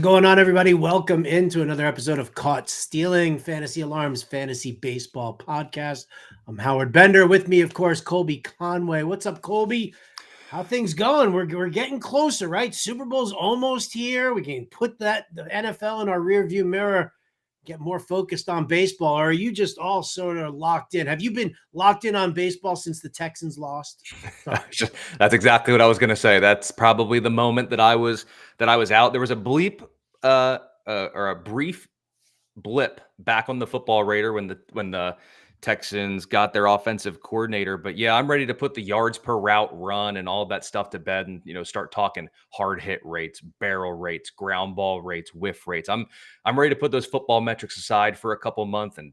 going on, everybody? Welcome into another episode of Caught Stealing, Fantasy Alarms Fantasy Baseball Podcast. I'm Howard Bender. With me, of course, Colby Conway. What's up, Colby? How things going? We're getting closer, right? Super Bowl's almost here. We can put the NFL in our rearview mirror, get more focused on baseball. Or are you just all sort of locked in? Have you been locked in on baseball since the Texans lost? That's exactly what I was going to say. That's probably the moment that I was out. There was a bleep or a brief blip back on the football radar when the Texans got their offensive coordinator. But yeah, I'm ready to put the yards per route run and all of that stuff to bed and start talking hard hit rates, barrel rates, ground ball rates, whiff rates. I'm ready to put those football metrics aside for a couple months and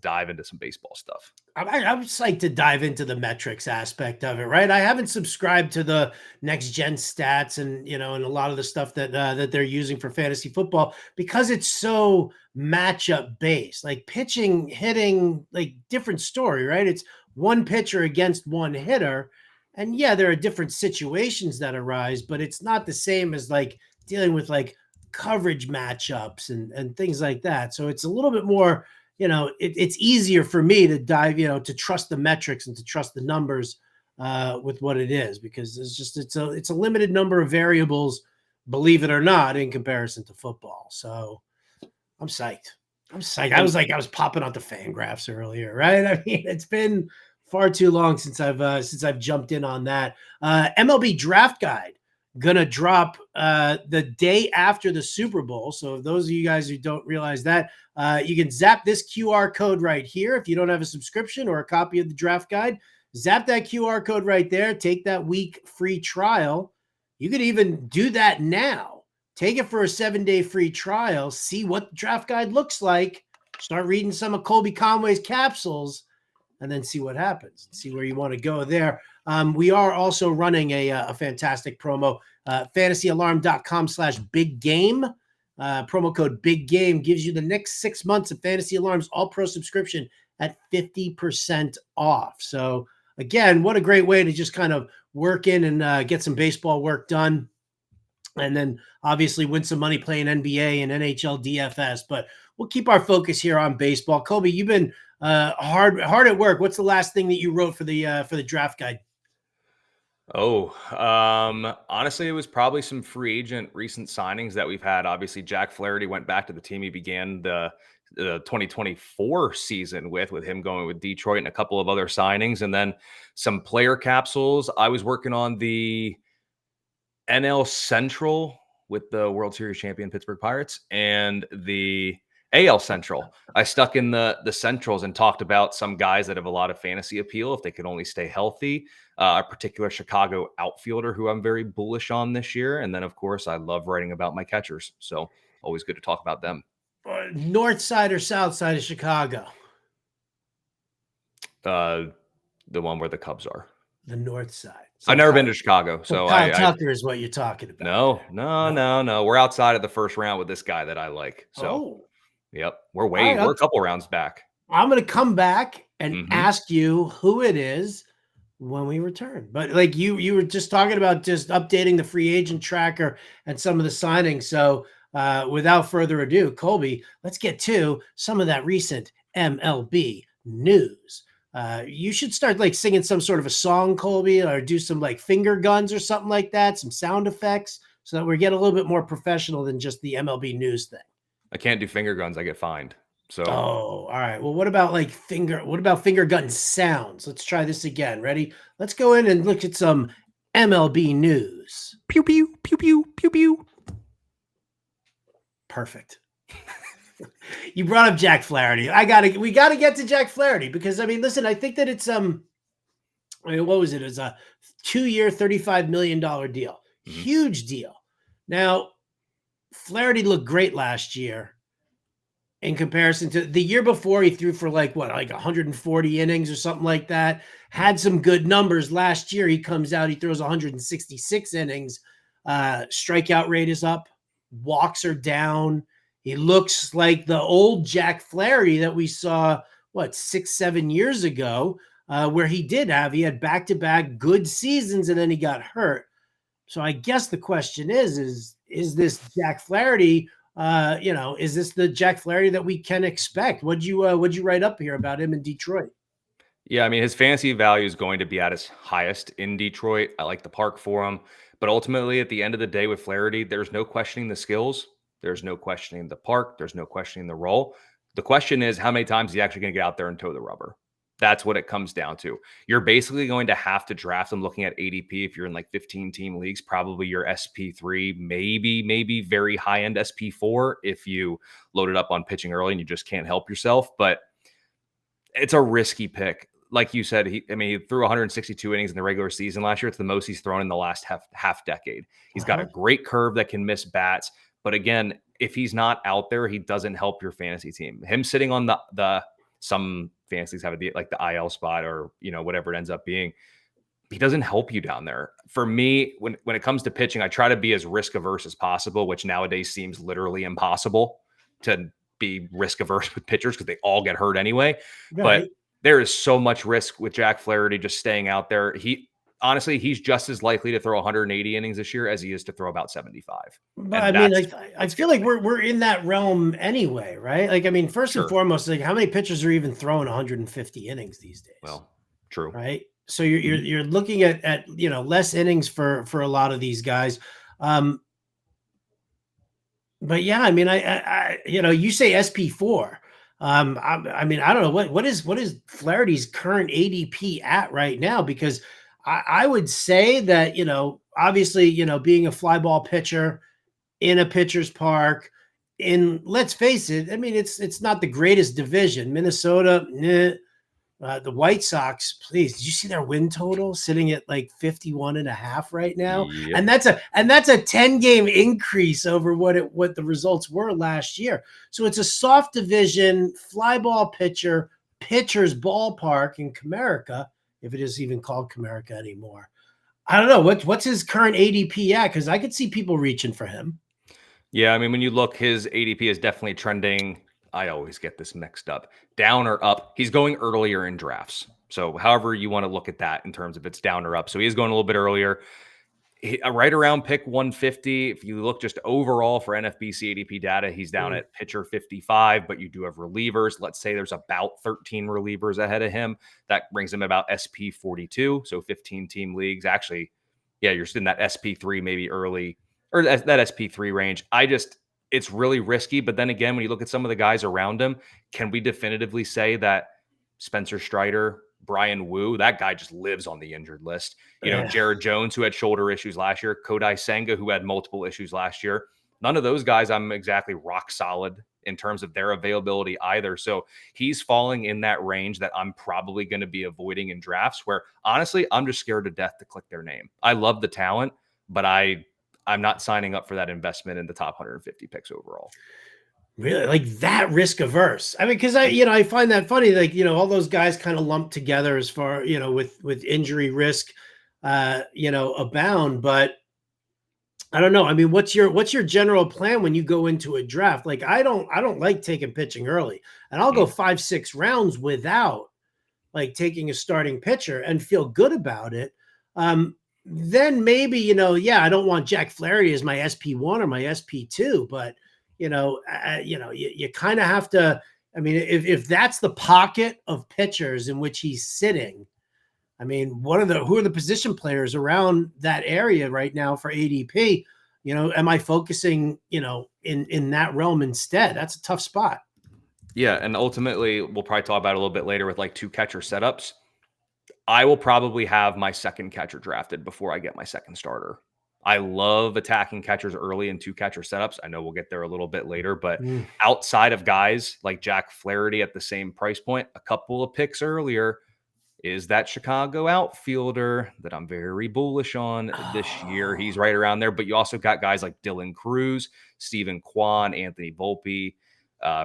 dive into some baseball stuff. I'm psyched to dive into the metrics aspect of it, right? I haven't subscribed to the next gen stats and and a lot of the stuff that they're using for fantasy football because it's so matchup based. Like pitching, hitting, like different story, right? It's one pitcher against one hitter, and yeah, there are different situations that arise, but it's not the same as like dealing with like coverage matchups and things like that. So it's a little bit more. It's easier for me to dive, to trust the metrics and to trust the numbers with what it is, because it's a limited number of variables, believe it or not, in comparison to football. So I'm psyched. I was popping out the fan graphs earlier, right? I mean, it's been far too long since I've jumped in on that. MLB draft guide gonna drop the day after the Super Bowl. So those of you guys who don't realize that, you can zap this QR code right here. If you don't have a subscription or a copy of the draft guide, zap that QR code right there. Take that week free trial. You could even do that now. Take it for a 7-day free trial. See what the draft guide looks like. Start reading some of Colby Conway's capsules, and then see what happens. See where you want to go there. We are also running a fantastic promo. Fantasyalarm.com/big game. Promo code big game gives you the next 6 months of Fantasy Alarms All Pro subscription at 50% off. So again, what a great way to just kind of work in and get some baseball work done. And then obviously win some money playing NBA and NHL DFS. But we'll keep our focus here on baseball. Colby, you've been hard at work. What's the last thing that you wrote for the draft guide? Honestly, it was probably some free agent recent signings that we've had. Obviously, Jack Flaherty went back to the team he began the 2024 season with him going with Detroit and a couple of other signings, and then some player capsules. I was working on the NL Central with the World Series champion Pittsburgh Pirates and the AL Central. I stuck in the Centrals and talked about some guys that have a lot of fantasy appeal if they could only stay healthy. A particular Chicago outfielder who I'm very bullish on this year. And then, of course, I love writing about my catchers. So always good to talk about them. North side or south side of Chicago? The one where the Cubs are. The north side. So I've never been to Chicago. So Kyle Tucker is what you're talking about. No. We're outside of the first round with this guy that I like. So, Yep. We're a couple rounds back. I'm going to come back and ask you who it is when we return. But like you were just talking about just updating the free agent tracker and some of the signings. So without further ado, Colby, let's get to some of that recent MLB news. You should start like singing some sort of a song, Colby, or do some like finger guns or something like that, some sound effects, so that we get a little bit more professional than just the MLB news thing. I can't do finger guns. I get fined. So. Oh, all right. Well, what about finger gun sounds? Let's try this again. Ready? Let's go in and look at some MLB news. Pew, pew, pew, pew, pew, pew. Perfect. You brought up Jack Flaherty. We gotta get to Jack Flaherty because I mean, listen, I think that it's what was it? It was a 2-year, $35 million deal. Huge deal. Now, Flaherty looked great last year in comparison to the year before. He threw for like 140 innings or something like that. Had some good numbers. Last year, he comes out, he throws 166 innings. Strikeout rate is up. Walks are down. He looks like the old Jack Flaherty that we saw, 6-7 years ago, where he had back-to-back good seasons and then he got hurt. So I guess the question is this Jack Flaherty? Is this the Jack Flaherty that we can expect? What'd you write up here about him in Detroit? Yeah, I mean, his fantasy value is going to be at his highest in Detroit. I like the park for him. But ultimately, at the end of the day with Flaherty, there's no questioning the skills. There's no questioning the park. There's no questioning the role. The question is, how many times is he actually going to get out there and toe the rubber? That's what it comes down to. You're basically going to have to draft him looking at ADP if you're in like 15 team leagues, probably your SP3, maybe very high end SP4 if you load it up on pitching early and you just can't help yourself. But it's a risky pick. Like you said, he threw 162 innings in the regular season last year. It's the most he's thrown in the last half decade. He's got a great curve that can miss bats. But again, if he's not out there, he doesn't help your fantasy team. Him sitting on the some fantasies have it like the IL spot or whatever it ends up being. He doesn't help you down there. For me, when it comes to pitching, I try to be as risk averse as possible, which nowadays seems literally impossible to be risk averse with pitchers because they all get hurt anyway. Right. But there is so much risk with Jack Flaherty just staying out there. He's just as likely to throw 180 innings this year as he is to throw about 75. But I feel like we're in that realm anyway, right? Like, I mean, first and foremost, like how many pitchers are even throwing 150 innings these days? Well, true. Right. So you're looking at less innings for a lot of these guys. But yeah, I mean, I you say SP4. I mean, I don't know what is Flaherty's current ADP at right now, because I would say that, obviously, being a fly ball pitcher in a pitcher's park, let's face it, I mean, it's not the greatest division. Minnesota, the White Sox, please, did you see their win total sitting at like 51.5 right now? Yep. And that's a 10-game increase over what the results were last year. So it's a soft division, fly ball pitcher's ballpark in Comerica, if it is even called Comerica anymore. I don't know what's his current ADP at, because I could see people reaching for him. Yeah, I mean, when you look, his ADP is definitely trending. I always get this mixed up, down or up. He's going earlier in drafts. So however you want to look at that in terms of it's down or up. So he is going a little bit earlier. Right around pick 150. If you look just overall for NFBC ADP data, he's down at pitcher 55, but you do have relievers. Let's say there's about 13 relievers ahead of him. That brings him about SP 42. So 15 team leagues. Actually, yeah, you're in that SP3 maybe early, or that SP3 range. It's really risky. But then again, when you look at some of the guys around him, can we definitively say that Spencer Strider, Brian Wu, that guy just lives on the injured list? Jared Jones, who had shoulder issues last year, Kodai Senga, who had multiple issues last year. None of those guys I'm exactly rock solid in terms of their availability either. So he's falling in that range that I'm probably going to be avoiding in drafts, where honestly, I'm just scared to death to click their name. I love the talent, but I'm not signing up for that investment in the top 150 picks overall. Really, like that risk averse? I mean, because I find that funny. Like, all those guys kind of lumped together as far, with injury risk, abound. But I don't know. I mean, what's your general plan when you go into a draft? Like, I don't like taking pitching early, and I'll go 5-6 rounds without like taking a starting pitcher and feel good about it. Then maybe, I don't want Jack Flaherty as my SP1 or my SP2, but you kind of have to. I mean, if that's the pocket of pitchers in which he's sitting, I mean, who are the position players around that area right now for ADP? Am I focusing, in that realm instead? That's a tough spot. Yeah, and ultimately, we'll probably talk about it a little bit later with like 2 catcher setups. I will probably have my second catcher drafted before I get my second starter. I love attacking catchers early in 2 catcher setups. I know we'll get there a little bit later, but outside of guys like Jack Flaherty at the same price point, a couple of picks earlier is that Chicago outfielder that I'm very bullish on this year. He's right around there, but you also got guys like Dylan Cruz, Steven Kwan, Anthony Volpe,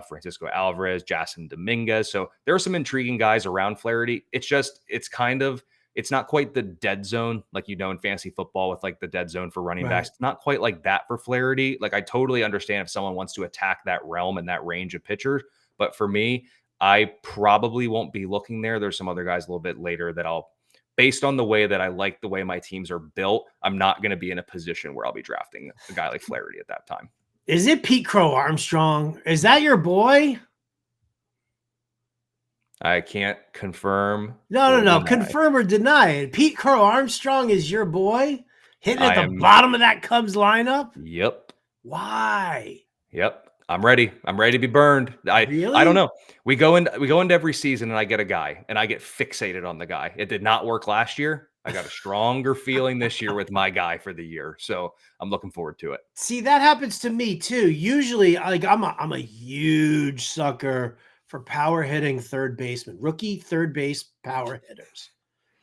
Francisco Alvarez, Jason Dominguez. So there are some intriguing guys around Flaherty. It's not quite the dead zone like in fantasy football with like the dead zone for running backs. It's not quite like that for Flaherty. Like, I totally understand if someone wants to attack that realm and that range of pitchers, but for me, I probably won't be looking there. There's some other guys a little bit later that I'll based on the way that I like the way my teams are built, I'm not going to be in a position where I'll be drafting a guy like Flaherty at that time. Is it Pete Crow Armstrong? Is that your boy? I can't confirm. No. Deny. Confirm or deny it. Pete Crow Armstrong is your boy? Hitting at the bottom of that Cubs lineup? Yep. Why? Yep. I'm ready. I'm ready to be burned. Really? I don't know. We go into every season and I get a guy and I get fixated on the guy. It did not work last year. I got a stronger feeling this year with my guy for the year. So I'm looking forward to it. See, that happens to me too. Usually, like I'm a huge sucker for power hitting third baseman, rookie third base power hitters.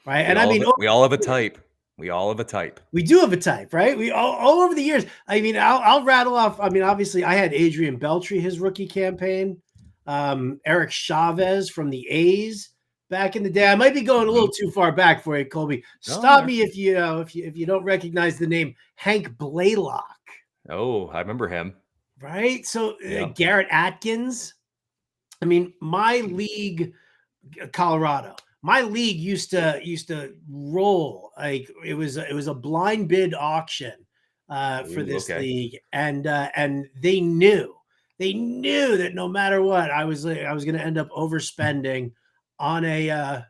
Right. And I mean, we all have a type. We all have a type. We do have a type, right? We all over the years. I mean, I'll rattle off. I mean, obviously, I had Adrian Beltre his rookie campaign, Eric Chavez from the A's back in the day. I might be going a little too far back for you, Colby. Stop me if you don't recognize the name Hank Blaylock. Oh, I remember him. Right. So Garrett Atkins. I mean, my league, Colorado. My league used to roll like it was a blind bid auction for this league, and they knew that no matter what, I was going to end up overspending on a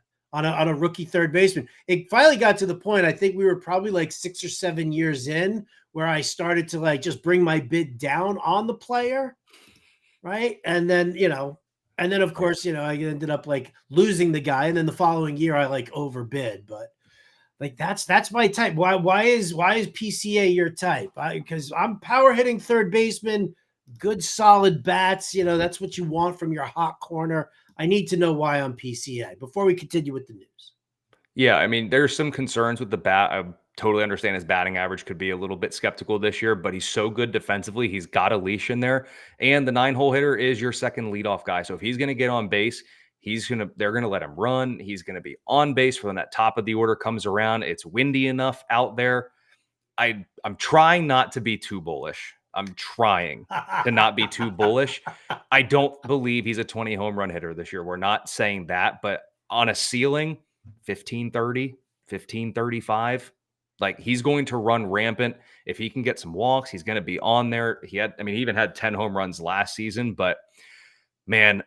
rookie third baseman. It finally got to the point. I think we were probably like 6 or 7 years in where I started to like just bring my bid down on the player, right? And then of course, I ended up like losing the guy. And then the following year I like overbid, but like, that's my type. Why is PCA your type? Because I'm power hitting third baseman, good, solid bats. That's what you want from your hot corner. I need to know why I'm PCA before we continue with the news. Yeah. I mean, there's some concerns with the bat. I totally understand his batting average could be a little bit skeptical this year, but he's so good defensively. He's got a leash in there, and the 9-hole hitter is your second leadoff guy. So if he's going to get on base, they're going to let him run. He's going to be on base for when that top of the order comes around. It's windy enough out there. I'm trying not to be too bullish. I'm trying to not be too bullish. I don't believe he's a 20 home run hitter this year. We're not saying that, but on a ceiling, 1530, 1535. Like, he's going to run rampant. If he can get some walks, he's going to be on there. He even had 10 home runs last season, but man,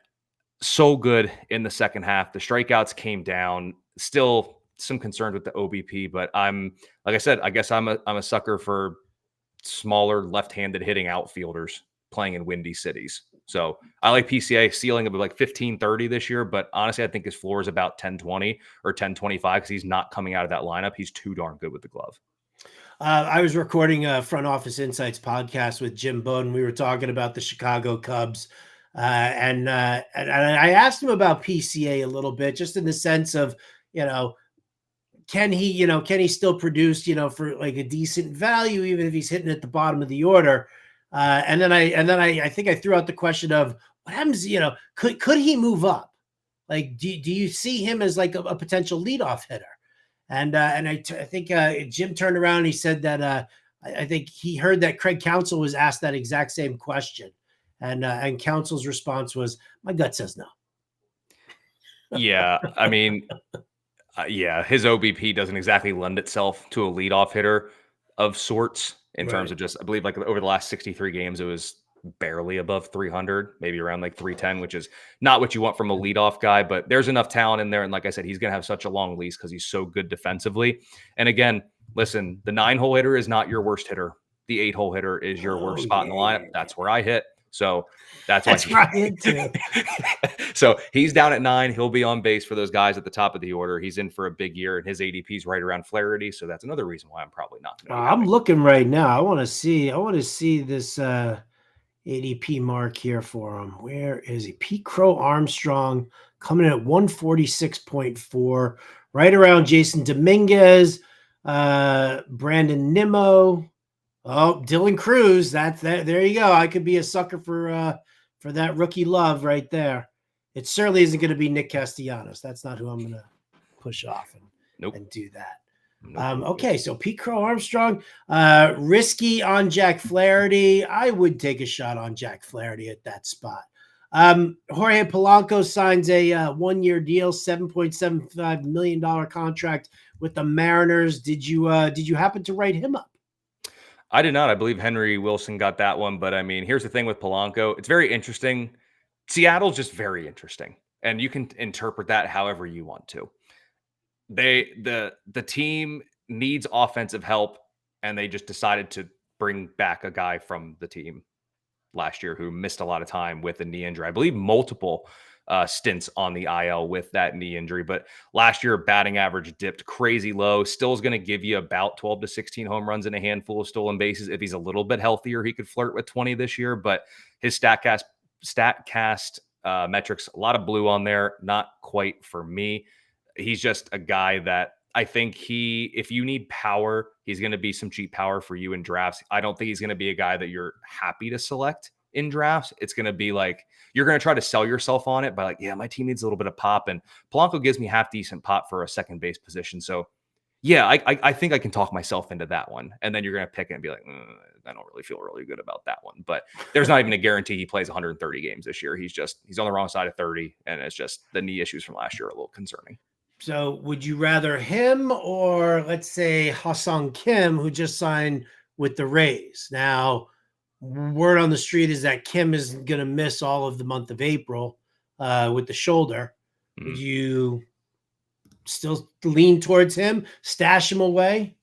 so good in the second half. The strikeouts came down. Still some concerns with the OBP, but like I said, I guess I'm a sucker for smaller left-handed hitting outfielders playing in windy cities. So I like PCA ceiling of like 1530 this year, but honestly, I think his floor is about 1020 or 1025 because he's not coming out of that lineup. He's too darn good with the glove. I was recording a Front Office Insights podcast with Jim Bowden. We were talking about the Chicago Cubs, and I asked him about PCA a little bit, just in the sense of, can he still produce, for like a decent value, even if he's hitting at the bottom of the order. And then I think I threw out the question of what happens, could he move up? Like, do you see him as like a potential leadoff hitter? And I think Jim turned around and he said that I think he heard that Craig Counsell was asked that exact same question. And Counsell's response was, my gut says no. Yeah. I mean, his OBP doesn't exactly lend itself to a leadoff hitter of sorts in terms of just, I believe like over the last 63 games, it was barely above 300, maybe around like 310, which is not what you want from a leadoff guy, but there's enough talent in there. And like I said, he's going to have such a long leash because he's so good defensively. And again, listen, the 9-hole hitter is not your worst hitter. The 8-hole hitter is your worst spot in the lineup. That's where I hit. So that's why I hit too. So he's down at 9. He'll be on base for those guys at the top of the order. He's in for a big year, and his ADP is right around Flaherty. So that's another reason why I'm probably not. I'm looking right now. I want to see this ADP mark here for him. Where is he? Pete Crow Armstrong coming in at 146.4, right around Jason Dominguez, Brandon Nimmo. Oh, Dylan Cruz. There you go. I could be a sucker for that rookie love right there. It certainly isn't going to be Nick Castellanos. That's not who I'm going to push off and do that. Okay, so Pete Crow Armstrong, risky on Jack Flaherty. I would take a shot on Jack Flaherty at that spot. Jorge Polanco signs a 1-year deal, $7.75 million contract with the Mariners. Did you happen to write him up? I did not. I believe Henry Wilson got that one. But I mean, here's the thing with Polanco. It's very interesting. Seattle's just very interesting. And you can interpret that however you want to. The team needs offensive help, and they just decided to bring back a guy from the team last year who missed a lot of time with a knee injury. I believe multiple stints on the IL with that knee injury. But last year, batting average dipped crazy low. Still is going to give you about 12 to 16 home runs and a handful of stolen bases. If he's a little bit healthier, he could flirt with 20 this year. But his StatCast metrics, a lot of blue on there. Not quite for me. He's just a guy that I think if you need power, he's going to be some cheap power for you in drafts. I don't think he's going to be a guy that you're happy to select in drafts. It's going to be like, you're going to try to sell yourself on it by like, yeah, my team needs a little bit of pop. And Polanco gives me half decent pop for a second base position. So yeah, I think I can talk myself into that one. And then you're going to pick it and be like, I don't really feel really good about that one. But there's not even a guarantee he plays 130 games this year. He's on the wrong side of 30. And it's just the knee issues from last year are a little concerning. So would you rather him or, let's say, Ha-Seong Kim, who just signed with the Rays? Now, word on the street is that Kim is going to miss all of the month of April with the shoulder. Would you still lean towards him, stash him away?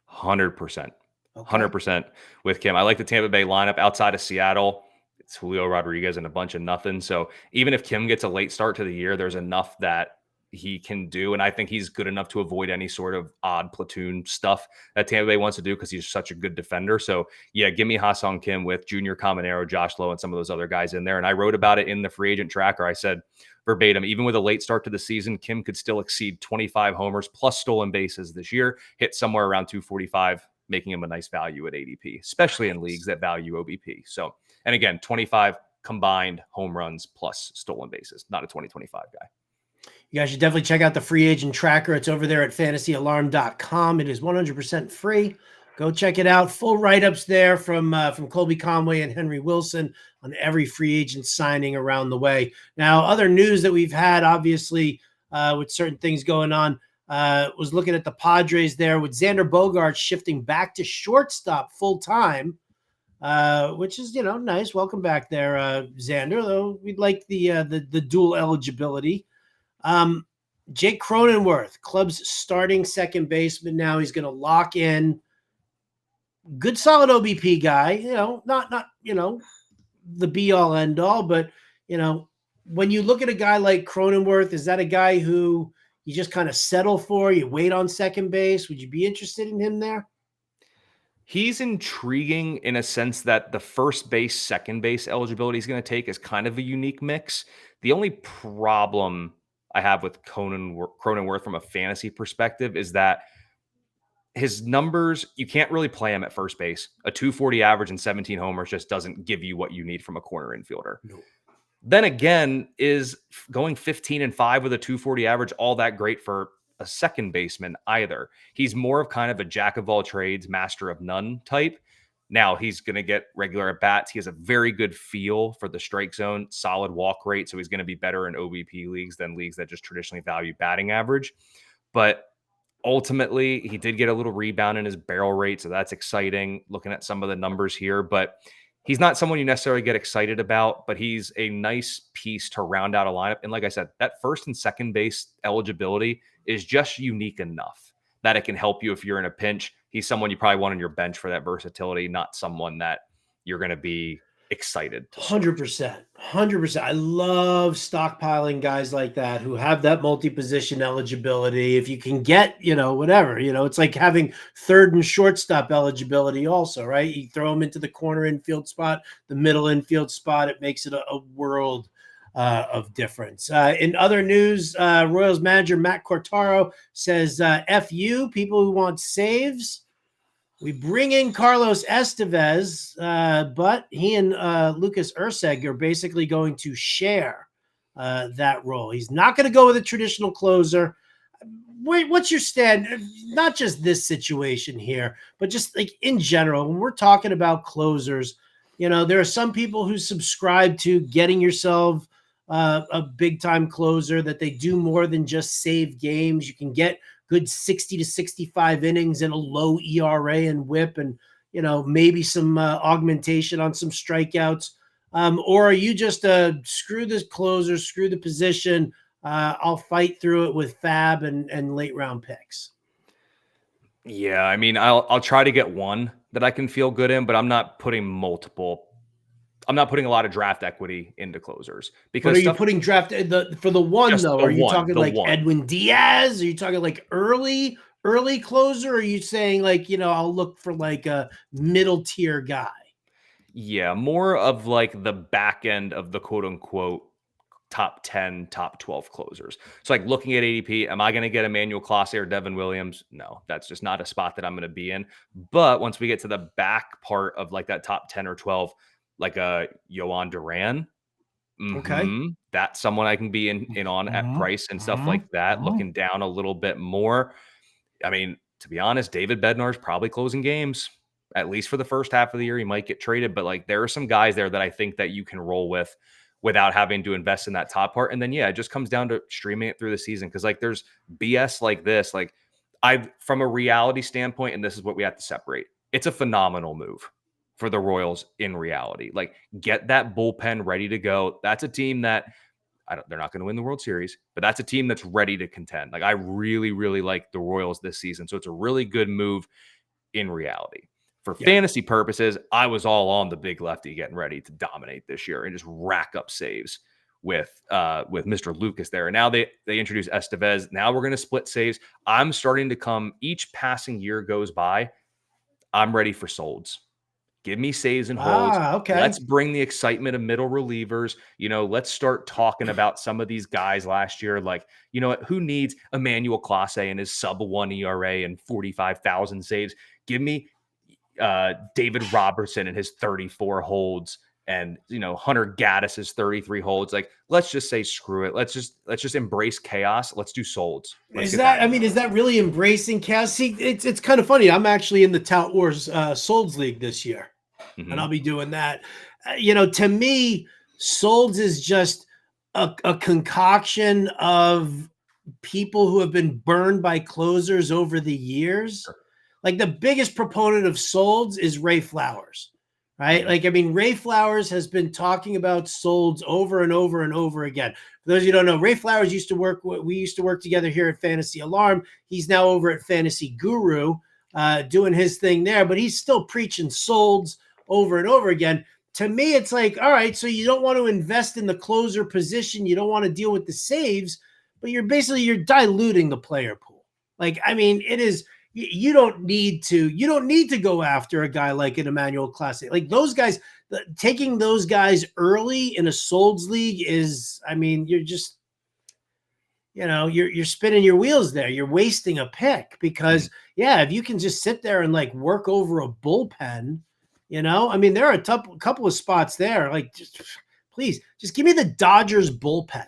100%. 100% with Kim. I like the Tampa Bay lineup outside of Seattle. It's Julio Rodriguez and a bunch of nothing. So even if Kim gets a late start to the year, there's enough that he can do. And I think he's good enough to avoid any sort of odd platoon stuff that Tampa Bay wants to do because he's such a good defender. So yeah, give me Ha-Seong Kim with Junior Caminero, Josh Lowe, and some of those other guys in there. And I wrote about it in the free agent tracker. I said verbatim, even with a late start to the season, Kim could still exceed 25 homers plus stolen bases this year, hit somewhere around 245, making him a nice value at ADP, especially in leagues that value OBP. So, and again, 25 combined home runs plus stolen bases, not a 2025 guy. You guys should definitely check out the free agent tracker. It's over there at fantasyalarm.com. It is 100% free. Go check it out. Full write-ups there from Colby, Conway, and Henry Wilson on every free agent signing around the way. Now, other news that we've had, obviously, with certain things going on, was looking at the Padres there with Xander Bogaerts shifting back to shortstop full-time, which is, nice. Welcome back there, Xander, though we'd like the dual eligibility. Jake Cronenworth, club's starting second baseman now. He's going to lock in. Good, solid OBP guy. Not the be all end all, but when you look at a guy like Cronenworth, is that a guy who you just kind of settle for? You wait on second base. Would you be interested in him there? He's intriguing in a sense that the first base, second base eligibility he's going to take is kind of a unique mix. The only problem I have with Cronenworth from a fantasy perspective is that his numbers, you can't really play him at first base. A 240 average and 17 homers just doesn't give you what you need from a corner infielder. No. Then again, is going 15-5 with a 240 average all that great for a second baseman either? He's more of kind of a jack of all trades, master of none type. Now he's going to get regular at bats. He has a very good feel for the strike zone, solid walk rate. So he's going to be better in OBP leagues than leagues that just traditionally value batting average. But ultimately, he did get a little rebound in his barrel rate. So that's exciting looking at some of the numbers here. But he's not someone you necessarily get excited about, but he's a nice piece to round out a lineup. And like I said, that first and second base eligibility is just unique enough that it can help you if you're in a pinch. He's someone you probably want on your bench for that versatility, not someone that you're going to be excited to 100%. 100%. I love stockpiling guys like that who have that multi-position eligibility. If you can get, whatever, it's like having third and shortstop eligibility also, right? You throw them into the corner infield spot, the middle infield spot. It makes it a world of difference. In other news, Royals manager Matt Cortaro says, F you, people who want saves. We bring in Carlos Estevez, but he and Lucas Urseg are basically going to share that role. He's not going to go with a traditional closer. What's your stand? Not just this situation here, but just like in general, when we're talking about closers, There are some people who subscribe to getting yourself a big time closer, that they do more than just save games. You can get good 60 to 65 innings and a low ERA and whip, and maybe some augmentation on some strikeouts. Or are you just screw this closer, screw the position? I'll fight through it with fab and late round picks. Yeah, I mean, I'll try to get one that I can feel good in, but I'm not putting multiple. I'm not putting a lot of draft equity into closers But because are you stuff putting for the one just though? the Are you one, talking the like one. Edwin Diaz? Are you talking like early closer? Or are you saying like, I'll look for like a middle tier guy? Yeah, more of like the back end of the quote unquote top 10, top 12 closers. So like looking at ADP, am I going to get Emmanuel Clase or Devin Williams? No, that's just not a spot that I'm going to be in. But once we get to the back part of like that top 10 or 12, like a Yohan Duran, Okay. that's someone I can be in on at Mhm, price and stuff mhm, like that, mhm. looking down a little bit more. I mean, to be honest, David Bednar's probably closing games, at least for the first half of the year. He might get traded, but like there are some guys there that I think that you can roll with without having to invest in that top part. And then, yeah, it just comes down to streaming it through the season. Cause like there's BS like this. Like from a reality standpoint, and this is what we have to separate, it's a phenomenal move for the Royals in reality. Like get that bullpen ready to go. That's a team that they're not going to win the World Series, but that's a team that's ready to contend. Like I really, really like the Royals this season. So it's a really good move in reality. For Yeah. fantasy purposes, I was all on the big lefty getting ready to dominate this year and just rack up saves with Mr. Lucas there. And now they introduce Estevez. Now we're going to split saves. I'm starting to come each passing year goes by. I'm ready for Solds. Give me saves and holds. Okay. Let's bring the excitement of middle relievers. Let's start talking about some of these guys last year. Like, who needs Emmanuel Clase and his sub 1 ERA and 45,000 saves? Give me David Robertson and his 34 holds, and Hunter Gaddis's 33 holds. Like, let's just say screw it. Let's just embrace chaos. Let's do Solds. Let's get that. Is that really embracing chaos? See, it's kind of funny. I'm actually in the Tout Wars Solds League this year, and I'll be doing that. To me, Solds is just a concoction of people who have been burned by closers over the years. Like the biggest proponent of Solds is Ray Flowers, right? Mhm. Like, I mean, Ray Flowers has been talking about Solds over and over and over again. For those of you who don't know, Ray Flowers we used to work together here at Fantasy Alarm. He's now over at Fantasy Guru doing his thing there, but he's still preaching Solds over and over again. To me, it's like, all right, so you don't want to invest in the closer position. You don't want to deal with the saves, but you're diluting the player pool. Like, I mean, it is, you don't need to go after a guy like an Emmanuel Clase. Like those guys, taking those guys early in a Solds league is, I mean, you're just, you're spinning your wheels there. You're wasting a pick because if you can just sit there and like work over a bullpen, I mean, there are a couple of spots there. Like, please, just give me the Dodgers bullpen.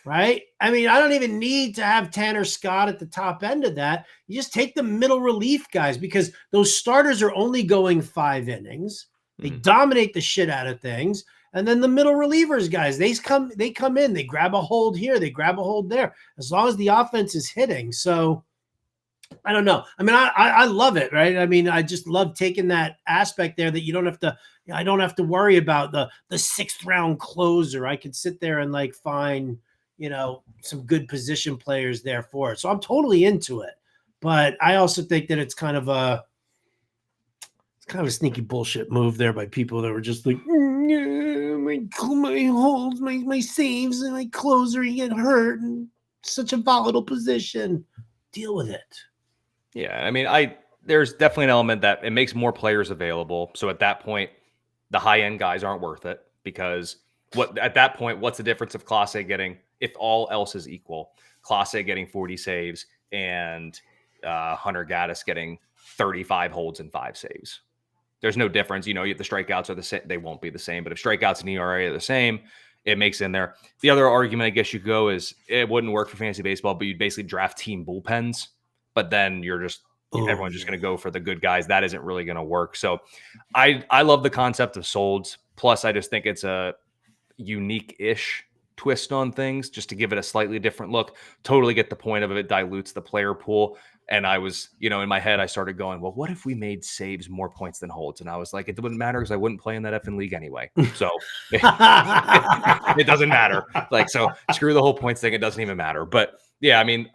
Right? I mean, I don't even need to have Tanner Scott at the top end of that. You just take the middle relief guys because those starters are only going 5 innings. They dominate the shit out of things. And then the middle relievers guys, they come in, they grab a hold here, they grab a hold there, as long as the offense is hitting. So I don't know. I mean, I love it, right? I mean, I just love taking that aspect there that I don't have to worry about the 6th round closer. I could sit there and like find some good position players there for it. So I'm totally into it. But I also think that it's kind of a sneaky bullshit move there by people that were just like, my holds, my saves, and my closer, you get hurt, and such a volatile position. Deal with it. Yeah, I mean, there's definitely an element that it makes more players available. So at that point, the high end guys aren't worth it because at that point, what's the difference of Clase getting, if all else is equal, Clase getting 40 saves and Hunter Gaddis getting 35 holds and 5 saves? There's no difference. If the strikeouts are the same, they won't be the same. But if strikeouts and ERA are the same, it makes in there. The other argument I guess you go is it wouldn't work for fantasy baseball, but you'd basically draft team bullpens. But then you're just Oh, everyone's just yeah. going to go for the good guys. That isn't really going to work. So I love the concept of solds. Plus, I just think it's a unique-ish twist on things just to give it a slightly different look. Totally get the point of it. It dilutes the player pool. And I was, in my head, I started going, well, what if we made saves more points than holds? And I was like, it wouldn't matter because I wouldn't play in that effing league anyway. So it doesn't matter. Like, so screw the whole points thing. It doesn't even matter. But yeah, I mean,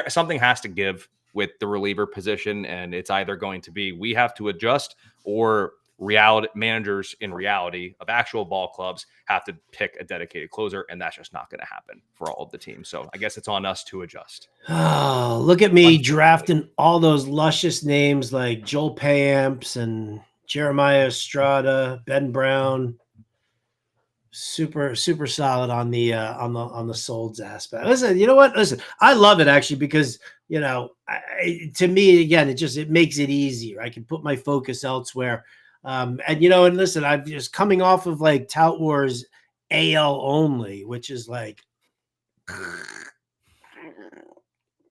something has to give with the reliever position. And it's either going to be we have to adjust, or reality managers in reality of actual ball clubs have to pick a dedicated closer, and that's just not going to happen for all of the teams. So I guess it's on us to adjust. Oh, look at me drafting all those luscious names like Joel Payamps and Jeremiah Estrada, Ben Brown. Super solid on the solds aspect. Listen, you know what? Listen, I love it actually because to me again, it makes it easier. I can put my focus elsewhere. And and listen, I'm just coming off of like Tout Wars AL only, which is like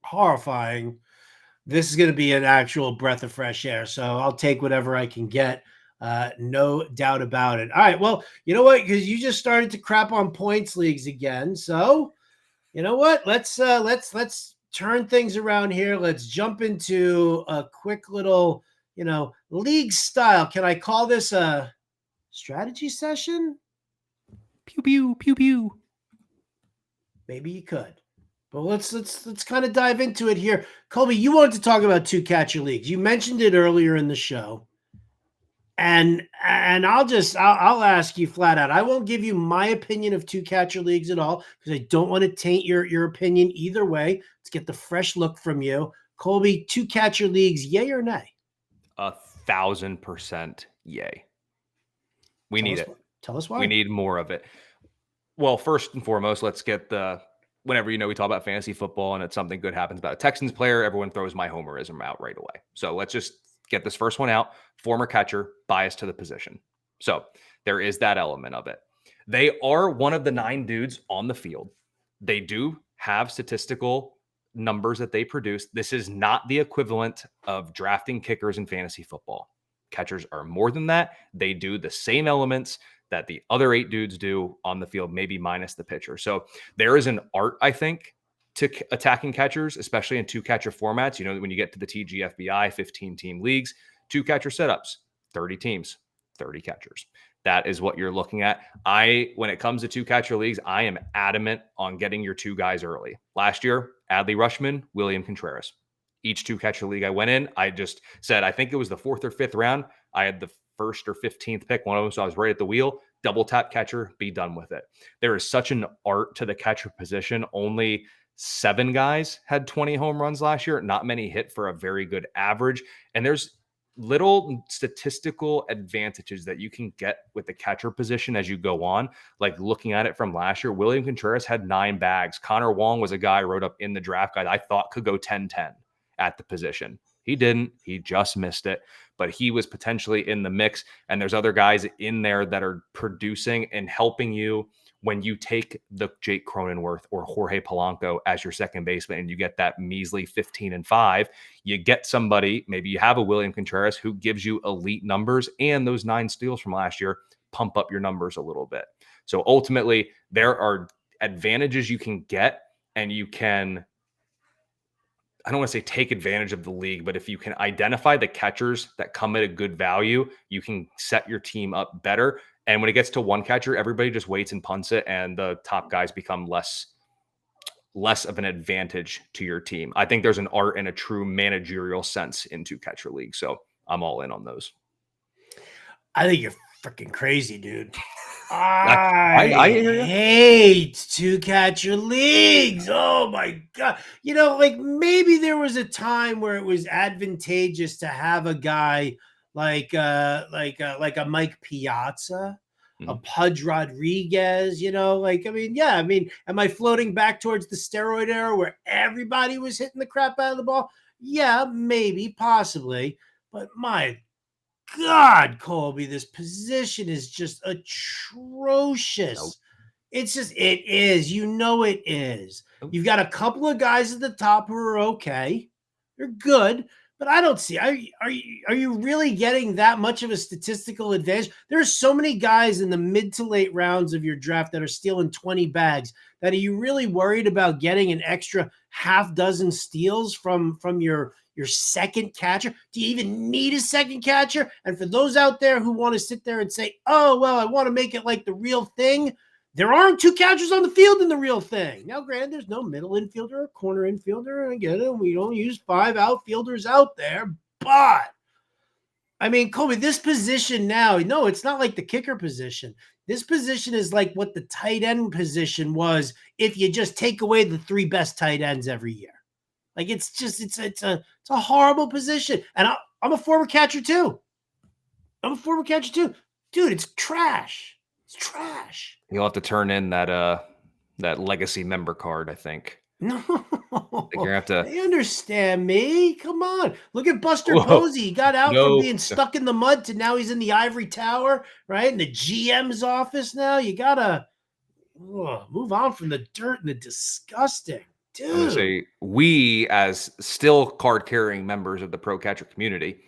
horrifying. This is going to be an actual breath of fresh air. So I'll take whatever I can get. No doubt about it. All right. Well, you know what? Because you just started to crap on points leagues again. So you know what? Let's turn things around here. Let's jump into a quick little, league style. Can I call this a strategy session? Pew pew pew pew. Maybe you could. But let's kind of dive into it here. Colby, you wanted to talk about two catcher leagues. You mentioned it earlier in the show. And I'll ask you flat out. I won't give you my opinion of two catcher leagues at all because I don't want to taint your opinion either way. Let's get the fresh look from you. Colby, two catcher leagues, yay or nay? 1,000% yay. We need it. Tell us why. We need more of it. Well, first and foremost, let's get whenever, we talk about fantasy football and it's something good happens about a Texans player, everyone throws my homerism out right away. So let's just get this first one out. Former catcher, bias to the position. So there is that element of it. They are one of the 9 dudes on the field. They do have statistical numbers that they produce. This is not the equivalent of drafting kickers in fantasy football. Catchers are more than that. They do the same elements that the other 8 dudes do on the field, maybe minus the pitcher. So there is an art, I think, to attacking catchers, especially in 2 catcher formats. When you get to the TGFBI 15-team leagues, 2 catcher setups, 30 teams, 30 catchers. That is what you're looking at. When it comes to 2 catcher leagues, I am adamant on getting your 2 guys early. Last year, Adley Rutschman, William Contreras. Each 2 catcher league I went in, I just said, I think it was the 4th or 5th round. I had the 1st or 15th pick, one of them, so I was right at the wheel. Double tap catcher, be done with it. There is such an art to the catcher position. Only 7 guys had 20 home runs last year. Not many hit for a very good average. And there's little statistical advantages that you can get with the catcher position as you go on. Like looking at it from last year, William Contreras had 9 bags. Connor Wong was a guy I wrote up in the draft guide I thought could go 10-10 at the position. He didn't. He just missed it. But he was potentially in the mix. And there's other guys in there that are producing and helping you when you take the Jake Cronenworth or Jorge Polanco as your second baseman and you get that measly 15-5, you get somebody, maybe you have a William Contreras who gives you elite numbers, and those 9 steals from last year pump up your numbers a little bit. So ultimately, there are advantages you can get, and you can, I don't want to say take advantage of the league, but if you can identify the catchers that come at a good value, you can set your team up better. And when it gets to 1 catcher, everybody just waits and punts it, and the top guys become less of an advantage to your team. I think there's an art and a true managerial sense in 2 catcher leagues. So I'm all in on those. I think you're freaking crazy, dude. I hear you. Hate 2 catcher leagues. Oh my God. Like maybe there was a time where it was advantageous to have a guy like a Mike Piazza, a Pudge Rodriguez, am I floating back towards the steroid era where everybody was hitting the crap out of the ball? Yeah, maybe, possibly. But my God, Colby, this position is just atrocious. Nope. It is. It is. You've got a couple of guys at the top who are okay. They're good, But I don't see. Are you really getting that much of a statistical advantage? There's so many guys in the mid to late rounds of your draft that are stealing 20 bags. That are you really worried about getting an extra half dozen steals from your second catcher? Do you even need a second catcher? And for those out there who want to sit there and say, "Oh, well, I want to make it like the real thing," there aren't two catchers on the field in the real thing. Now, granted, there's no middle infielder or corner infielder. And I get it. We don't use 5 outfielders out there. But, I mean, Colby, this position now, no, it's not like the kicker position. This position is like what the tight end position was if you just take away the 3 best tight ends every year. Like, it's just, it's a horrible position. And I'm a former catcher too. Dude, it's trash. It's trash. You'll have to turn in that legacy member card, I think. No, You're gonna have to. they understand me. Come on, look at Buster Whoa. Posey. He got out from No. being stuck in the mud to now he's in the ivory tower, right? In the GM's office now. You gotta move on from the dirt and the disgusting, I'm gonna dude. say we, as still card carrying members of the pro catcher community,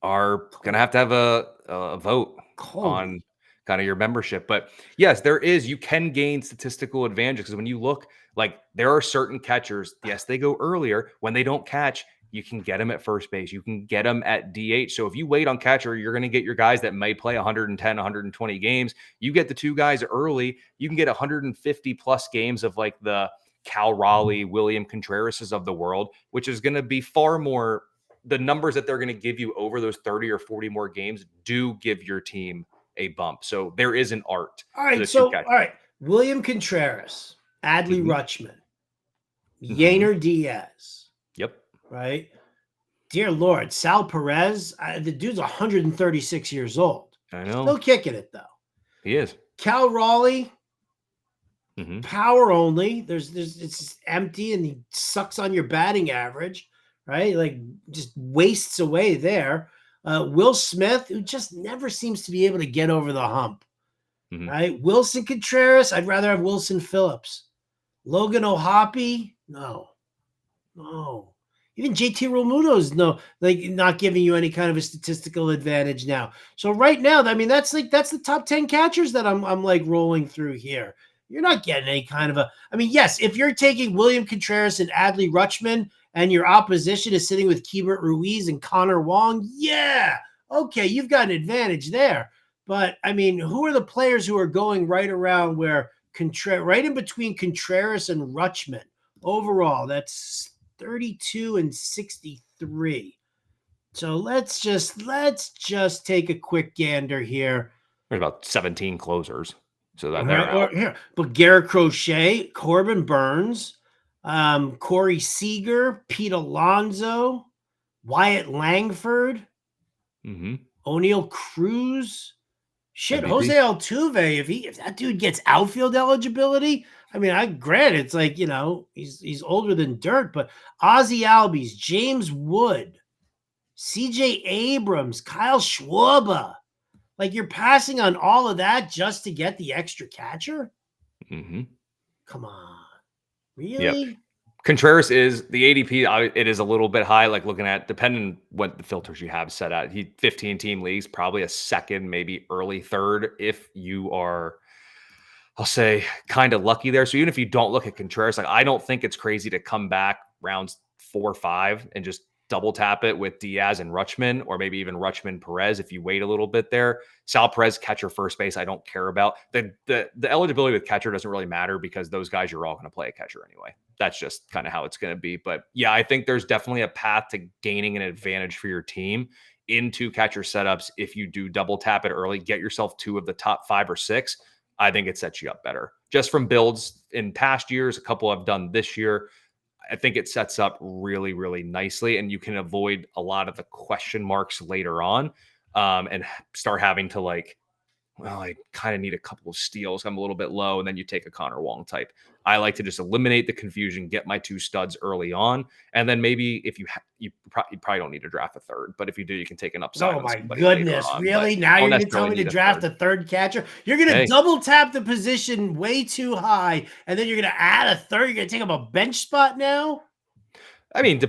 are gonna have to have a vote Colby. on kind of your membership. But yes, you can gain statistical advantage because when you look, like, there are certain catchers, yes, they go earlier. When they don't catch, you can get them at first base. You can get them at DH. So if you wait on catcher, you're going to get your guys that may play 110, 120 games. You get the 2 guys early, you can get 150 plus games of like the Cal Raleigh, William Contrerases of the world, which is going to be far more. The numbers that they're going to give you over those 30 or 40 more games do give your team a bump. So there is an art. All right. William Contreras, Adley Rutschman, Yainer Diaz. Yep. Right. Dear Lord, Sal Perez. The dude's 136 years old. I know. Still kicking it though. He is. Cal Raleigh, power only. It's empty and he sucks on your batting average. Right. Like just wastes away there. Will Smith, who just never seems to be able to get over the hump. Right. Wilson Contreras. I'd rather have Wilson Phillips. Logan O'Hoppe. No. Even JT Realmuto's not giving you any kind of a statistical advantage now. So right now, I mean, that's the top 10 catchers that I'm like rolling through here. You're not getting any kind of yes, if you're taking William Contreras and Adley Rutschman and your opposition is sitting with Keibert Ruiz and Connor Wong, yeah, okay, you've got an advantage there. But I mean, who are the players who are going right around where right in between Contreras and Rutschman? Overall, that's 32 and 63. So let's just take a quick gander here. There's about 17 closers. So that they're out. Here. But Garrett Crochet, Corbin Burns, Corey Seager, Pete Alonso, Wyatt Langford, O'Neill Cruz. Shit, MVP. Jose Altuve, if that dude gets outfield eligibility, granted, it's like, he's older than dirt, but Ozzie Albies, James Wood, CJ Abrams, Kyle Schwarber, like you're passing on all of that just to get the extra catcher? Come on. Really? Yep. Contreras is the ADP. It is a little bit high, like looking at, depending what the filters you have set at. 15 team leagues, probably a second, maybe early third if you are, I'll say, kind of lucky there. So even if you don't look at Contreras, like I don't think it's crazy to come back rounds 4 or 5 and just double tap it with Diaz and Rutschman, or maybe even Rutschman Perez if you wait a little bit there. Sal Perez, catcher first base, I don't care about. The eligibility with catcher doesn't really matter because those guys, you're all going to play a catcher anyway. That's just kind of how it's going to be. But yeah, I think there's definitely a path to gaining an advantage for your team into catcher setups. If you do double tap it early, get yourself 2 of the top 5 or 6. I think it sets you up better. Just from builds in past years, a couple I've done this year, I think it sets up really, really nicely, and you can avoid a lot of the question marks later on and start having to I kind of need a couple of steals. I'm a little bit low, and then you take a Connor Wong type. I like to just eliminate the confusion, get my 2 studs early on, and then maybe if you probably don't need to draft a third, but if you do, you can take an upside. Oh my goodness, really? Now you're going to tell me to draft a third catcher? You're going to double tap the position way too high, and then you're going to add a third. You're going to take up a bench spot now? I mean,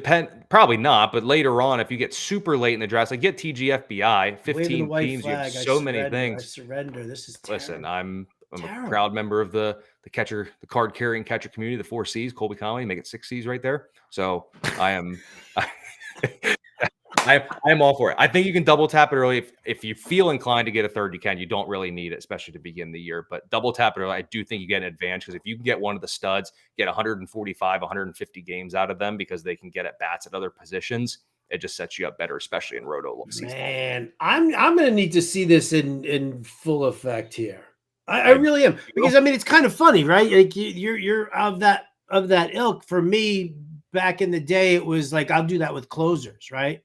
probably not, but later on, if you get super late in the draft, like get TGFBI, Waving the 15 white teams, you have flag. I so many surrender. I things. surrender. This is Listen, terrible. I'm a Terrible. proud member of the catcher, the card carrying catcher community, the 4 C's, Colby, Conway, make it 6 C's right there. So I am I'm all for it. I think you can double tap it early if you feel inclined to get a third, you can. You don't really need it, especially to begin the year. But double tap it early, I do think you get an advantage because if you can get one of the studs, get 145, 150 games out of them because they can get at bats at other positions, it just sets you up better, especially in roto season. Man, I'm going to need to see this in full effect here. I I really am, because I mean it's kind of funny, right? Like you're of that ilk. For me, back in the day, it was like I'll do that with closers, right?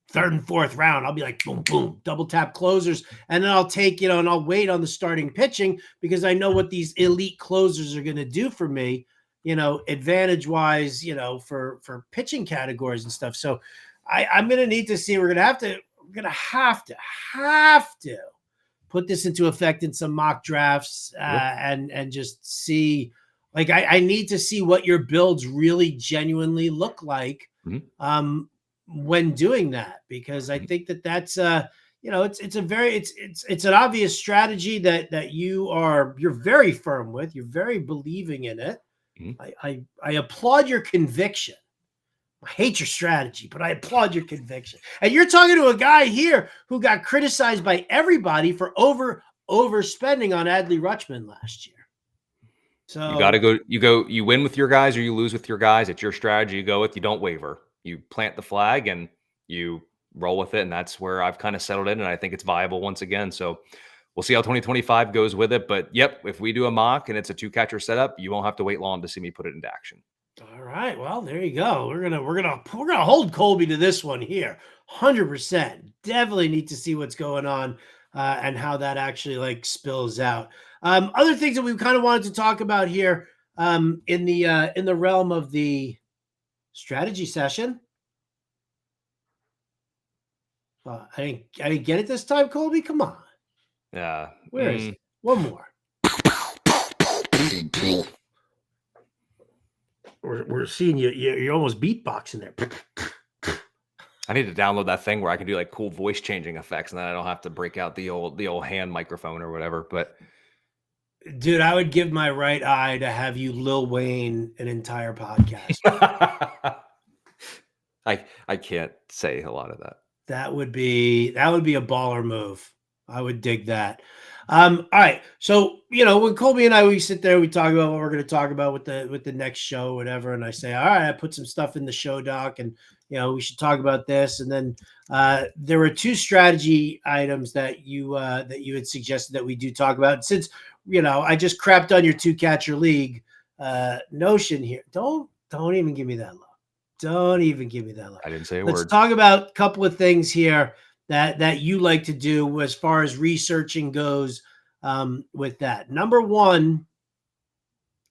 Third and fourth round, I'll be like, boom, boom, double tap closers. And then I'll take, and I'll wait on the starting pitching because I know what these elite closers are going to do for me, advantage wise, for pitching categories and stuff. So I'm going to need to see, we're going to have to put this into effect in some mock drafts and just see, like, I need to see what your builds really genuinely look like. Mm-hmm. When doing that, because I think that's it's an obvious strategy that you're very firm with, you're very believing in it. Mm-hmm. I applaud your conviction. I hate your strategy, but I applaud your conviction. And you're talking to a guy here who got criticized by everybody for overspending on Adley Rutschman last year. So you got to you win with your guys or you lose with your guys. It's your strategy you go with. You don't waver. You plant the flag and you roll with it. And that's where I've kind of settled in. And I think it's viable once again. So we'll see how 2025 goes with it. But yep, if we do a mock and it's a 2-catcher setup, you won't have to wait long to see me put it into action. All right. Well, there you go. We're gonna hold Colby to this one here. 100%. Definitely need to see what's going on and how that actually like spills out. Other things that we kind of wanted to talk about here in the realm of the strategy session. I didn't get it this time, Colby. Come on. Yeah. Where is it? One more. We're seeing you. You're almost beatboxing there. I need to download that thing where I can do like cool voice changing effects, and then I don't have to break out the old hand microphone or whatever. But dude, I would give my right eye to have you Lil Wayne an entire podcast. I can't say a lot of that. That would be a baller move. I would dig that. All right. So, when Colby and we sit there, we talk about what we're going to talk about with the next show, whatever. And I say, all right, I put some stuff in the show doc and, we should talk about this. And then there were 2 strategy items that you had suggested that we do talk about. And since, I just crapped on your 2-catcher league notion here. Don't even give me that look. Don't even give me that look. I didn't say a word. Let's talk about a couple of things here that you like to do as far as researching goes with that. Number 1,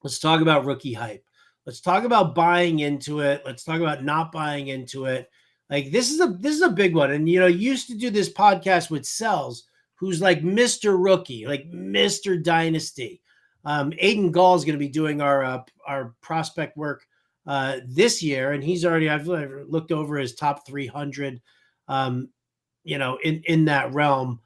let's talk about rookie hype. Let's talk about buying into it. Let's talk about not buying into it. Like this is a big one. And you used to do this podcast with Sells, who's like Mr. Rookie, like Mr. Dynasty. Aiden Gall is going to be doing our prospect work this year, and he's already, I've looked over his top 300 in that realm.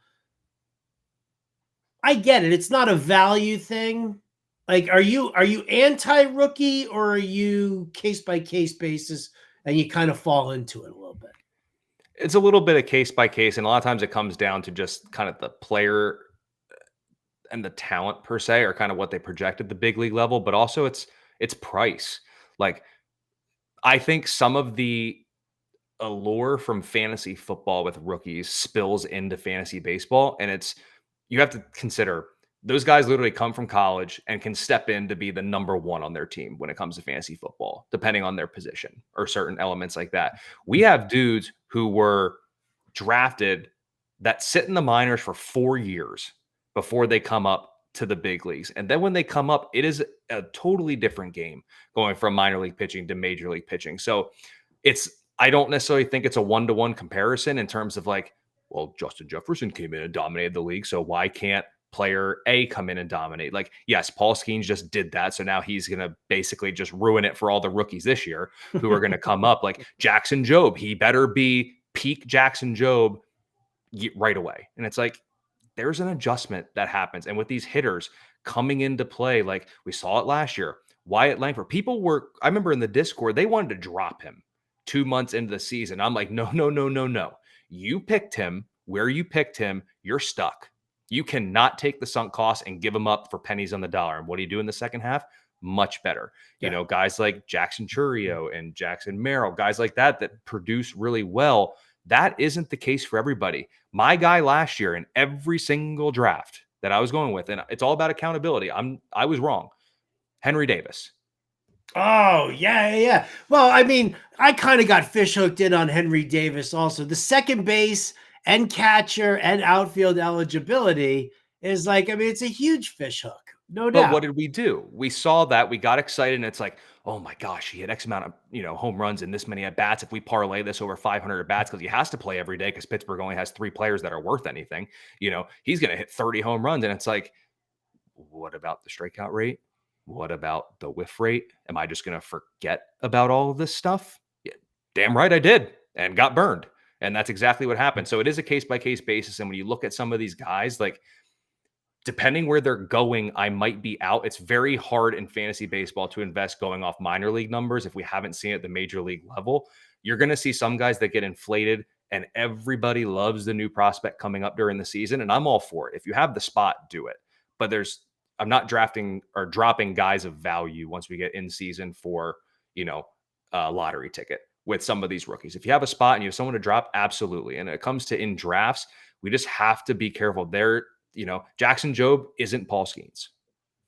I get it. It's not a value thing. Like, are you anti-rookie, or are you case by case basis and you kind of fall into it a little bit? It's a little bit of case by case, and a lot of times it comes down to just kind of the player and the talent per se, or kind of what they project at the big league level, but also it's price. Like, I think some of the allure from fantasy football with rookies spills into fantasy baseball, and you have to consider those guys literally come from college and can step in to be the number 1 on their team when it comes to fantasy football, depending on their position or certain elements like that. We have dudes who were drafted that sit in the minors for 4 years before they come up to the big leagues. And then when they come up, it is a totally different game going from minor league pitching to major league pitching. So I don't necessarily think it's a 1-to-1 comparison in terms of like, well, Justin Jefferson came in and dominated the league, so why can't player A come in and dominate. Like, yes, Paul Skeens just did that. So now he's going to basically just ruin it for all the rookies this year who are going to come up. Like Jackson Jobe, he better be peak Jackson Jobe right away. And it's like, there's an adjustment that happens. And with these hitters coming into play, like we saw it last year, Wyatt Langford, I remember in the Discord, they wanted to drop him 2 months into the season. I'm like, no, no, no, no, no. You picked him where you picked him. You're stuck. You cannot take the sunk cost and give him up for pennies on the dollar. And what do you do in the second half? Much better. Yeah. You know, guys like Jackson Churio and Jackson Merrill, guys like that produce really well. That isn't the case for everybody. My guy last year in every single draft that I was going with, and it's all about accountability. I was wrong. Henry Davis. Oh, yeah. Well, I mean, I kind of got fish hooked in on Henry Davis also. The second base and catcher and outfield eligibility is like, I mean, it's a huge fish hook. No doubt. But what did we do? We saw that, we got excited, and it's like, oh my gosh, he had X amount of home runs and this many at bats. If we parlay this over 500 at bats, because he has to play every day because Pittsburgh only has 3 players that are worth anything, he's going to hit 30 home runs. And it's like, what about the strikeout rate? What about the whiff rate? Am I just going to forget about all of this stuff? Yeah, damn right I did, and got burned. And that's exactly what happened. So it is a case by case basis. And when you look at some of these guys, like, depending where they're going, I might be out. It's very hard in fantasy baseball to invest going off minor league numbers if we haven't seen it at the major league level. You're going to see some guys that get inflated, and everybody loves the new prospect coming up during the season, and I'm all for it. If you have the spot, do it. But I'm not drafting or dropping guys of value once we get in season for, a lottery ticket with some of these rookies. If you have a spot and you have someone to drop, absolutely. And it comes to in drafts, we just have to be careful. Jackson Jobe isn't Paul Skeens.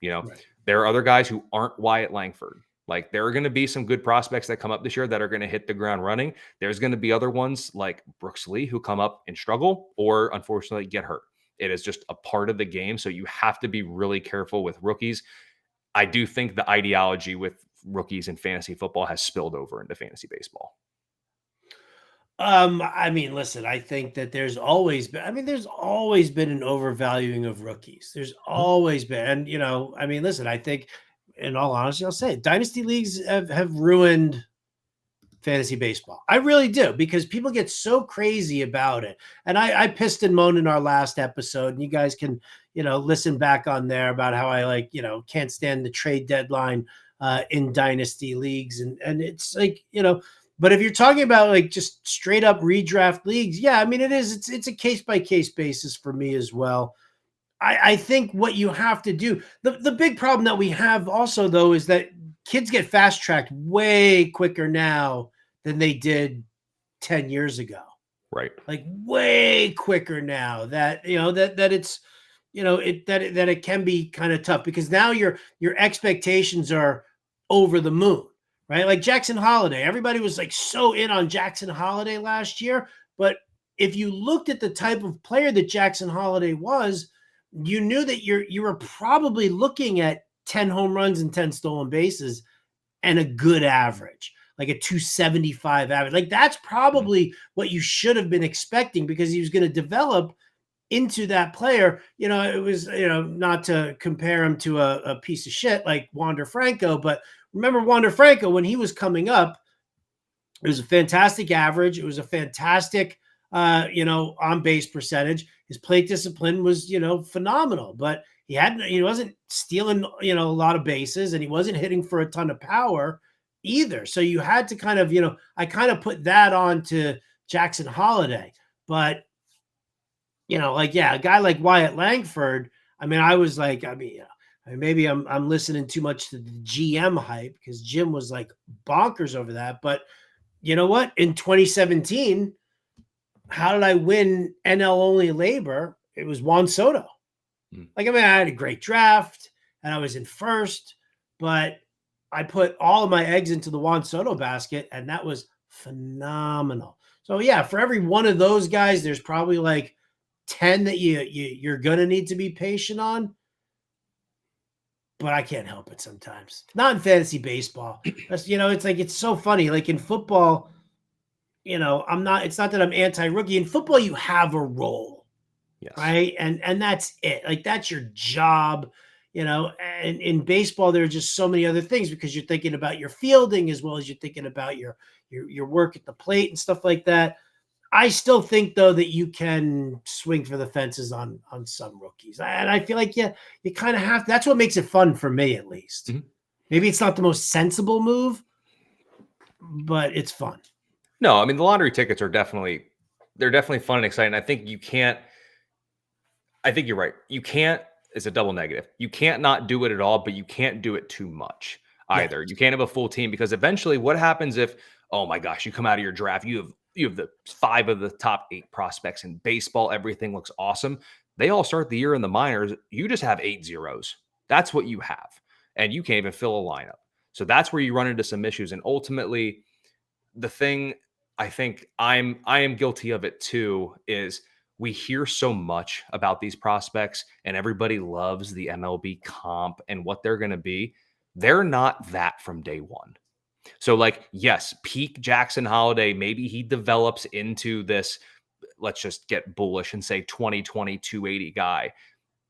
Right. There are other guys who aren't Wyatt Langford. Like, there are going to be some good prospects that come up this year that are going to hit the ground running. There's going to be other ones like Brooks Lee who come up and struggle or unfortunately get hurt. It is just a part of the game. So you have to be really careful with rookies. I do think the ideology with rookies in fantasy football has spilled over into fantasy baseball. I mean, listen, I think that there's always been an overvaluing of rookies. There's always been, and listen, I think, in all honesty, I'll say it, dynasty leagues have ruined fantasy baseball. I really do, because people get so crazy about it. And I pissed and moaned in our last episode, and you guys can, listen back on there about how I can't stand the trade deadline in dynasty leagues. And it's like, but if you're talking about like just straight up redraft leagues, yeah, I mean, it's a case by case basis for me as well. I think what you have to do, the big problem that we have also though, is that kids get fast tracked way quicker now than they did 10 years ago. Right. Like way quicker now that, that it's, that it can be kind of tough, because now your expectations are over the moon. Right? Like Jackson Holiday. Everybody was like so in on Jackson Holiday last year. But if you looked at the type of player that Jackson Holiday was, you knew that you were probably looking at 10 home runs and 10 stolen bases and a good average, like a 275 average. Like that's probably what you should have been expecting, because he was going to develop into that player. It was, not to compare him to a piece of shit like Wander Franco, but remember Wander Franco, when he was coming up, it was a fantastic average. It was a fantastic, on base percentage. His plate discipline was, phenomenal, but he wasn't stealing, a lot of bases, and he wasn't hitting for a ton of power either. So you had to kind of, I kind of put that on to Jackson Holiday, but a guy like Wyatt Langford, I mean, I was like, maybe I'm listening too much to the GM hype, because Jim was like bonkers over that. But you know what? In 2017, how did I win NL only labor? It was Juan Soto. I had a great draft and I was in first, but I put all of my eggs into the Juan Soto basket, and that was phenomenal. So yeah, for every one of those guys, there's probably like 10 that you're going to need to be patient on. But I can't help it sometimes. Not in fantasy baseball. It's like, it's so funny. Like in football, it's not that I'm anti-rookie. In football, you have a role. Yes. right? And that's it. Like that's your job, And in baseball, there are just so many other things because you're thinking about your fielding as well as you're thinking about your work at the plate and stuff like that. I still think though that you can swing for the fences on some rookies, and I feel like you kind of have to. That's what makes it fun for me, at least. Mhm. Maybe it's not the most sensible move, but it's fun. No, I mean the lottery tickets are definitely fun and exciting. I think you're right. You can't, it's a double negative. You can't not do it at all, but you can't do it too much Yes. either. You can't have a full team because eventually what happens if, oh my gosh, you come out of your draft, you have the 5 of the top 8 prospects in baseball, everything looks awesome. They all start the year in the minors. You just have 8 zeros. That's what you have. And you can't even fill a lineup. So that's where you run into some issues. And ultimately, the thing I think I am guilty of it too is we hear so much about these prospects and everybody loves the MLB comp and what they're going to be. They're not that from day one. So like, yes, peak Jackson Holiday, maybe he develops into this, let's just get bullish and say 2020 280 guy.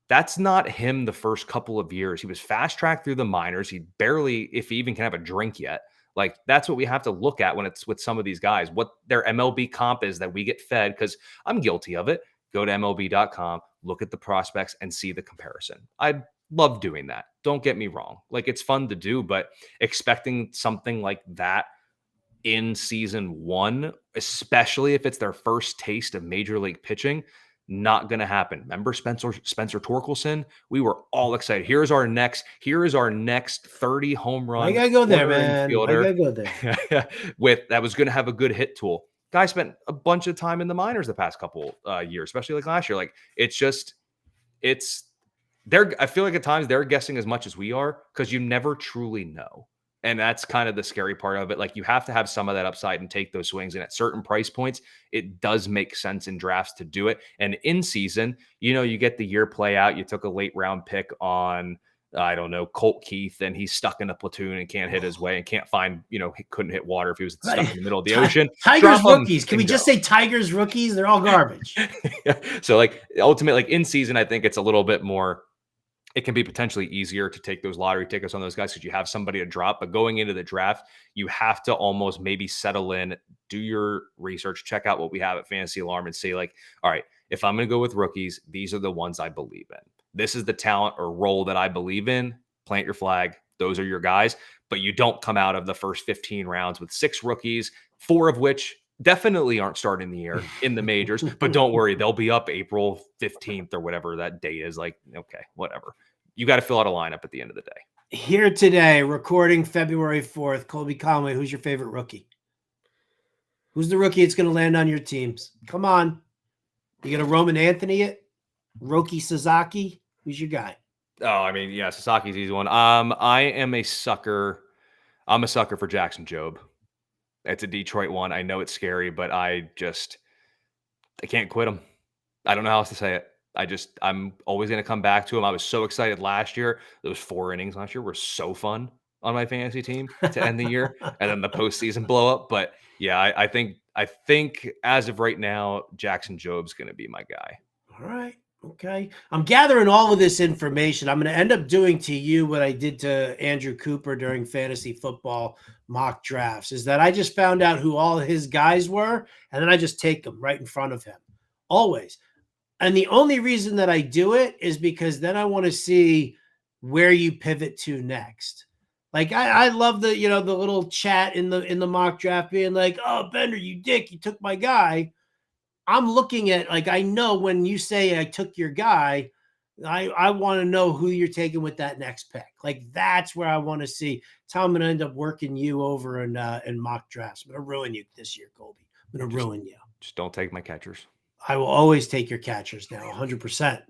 That's not him the first couple of years. He was fast tracked through the minors. He barely, if he even can have a drink yet. Like that's what we have to look at when it's with some of these guys, what their MLB comp is that we get fed. Because I'm guilty of it. Go to MLB.com, look at the prospects, and see the comparison. I love doing that. Don't get me wrong. Like it's fun to do, but expecting something like that in season 1, especially if it's their first taste of major league pitching, not going to happen. Remember Spencer Torkelson? We were all excited. Here is our next 30 home I run gotta go there, corner man. I infielder gotta go there. with that was going to have a good hit tool. Guy spent a bunch of time in the minors the past couple years, especially like last year. Like it's I feel like at times they're guessing as much as we are because you never truly know. And that's kind of the scary part of it. Like you have to have some of that upside and take those swings. And at certain price points, it does make sense in drafts to do it. And in season, you get the year play out. You took a late round pick on, I don't know, Colt Keith, and he's stuck in a platoon and can't hit his way and can't find, he couldn't hit water if he was stuck in the middle of the ocean. Tigers Drop him rookies. Can and we just go. say Tigers rookies? They're all garbage. So like ultimately, like in season, I think it's a little bit more, it can be potentially easier to take those lottery tickets on those guys because you have somebody to drop. But going into the draft, you have to almost maybe settle in, do your research, check out what we have at Fantasy Alarm and say like, all right, if I'm going to go with rookies, these are the ones I believe in. This is the talent or role that I believe in. Plant your flag. Those are your guys. But you don't come out of the first 15 rounds with 6 rookies, 4 of which definitely aren't starting the year in the majors. But don't worry, they'll be up April 15th or whatever that date is. Like, okay, whatever. You got to fill out a lineup at the end of the day. Here today, recording February 4th, Colby Conway, who's your favorite rookie? Who's the rookie that's going to land on your teams? Come on. You going to Roman Anthony it? Roki Sasaki? Who's your guy? Oh, I mean, yeah, Sasaki's easy one. I am a sucker. I'm a sucker for Jackson Jobe. It's a Detroit one. I know it's scary, but I can't quit him. I don't know how else to say it. I'm always going to come back to him. I was so excited last year. Those 4 innings last year were so fun on my fantasy team to end the year, and then the postseason blow up. But yeah, I think as of right now, Jackson Jobe's going to be my guy. All right. Okay. I'm gathering all of this information. I'm going to end up doing to you what I did to Andrew Cooper during fantasy football mock drafts is that I just found out who all his guys were, and then I just take them right in front of him. Always. And the only reason that I do it is because then I want to see where you pivot to next. Like I love the the little chat in the mock draft being like, "Oh, Bender, you dick, you took my guy." I'm looking at like I know when you say I took your guy, I want to know who you're taking with that next pick. Like that's where I want to see. It's how I'm going to end up working you over in mock drafts. I'm going to ruin you this year, Colby. I'm going to ruin you. Just don't take my catchers. I will always take your catchers now, 100%.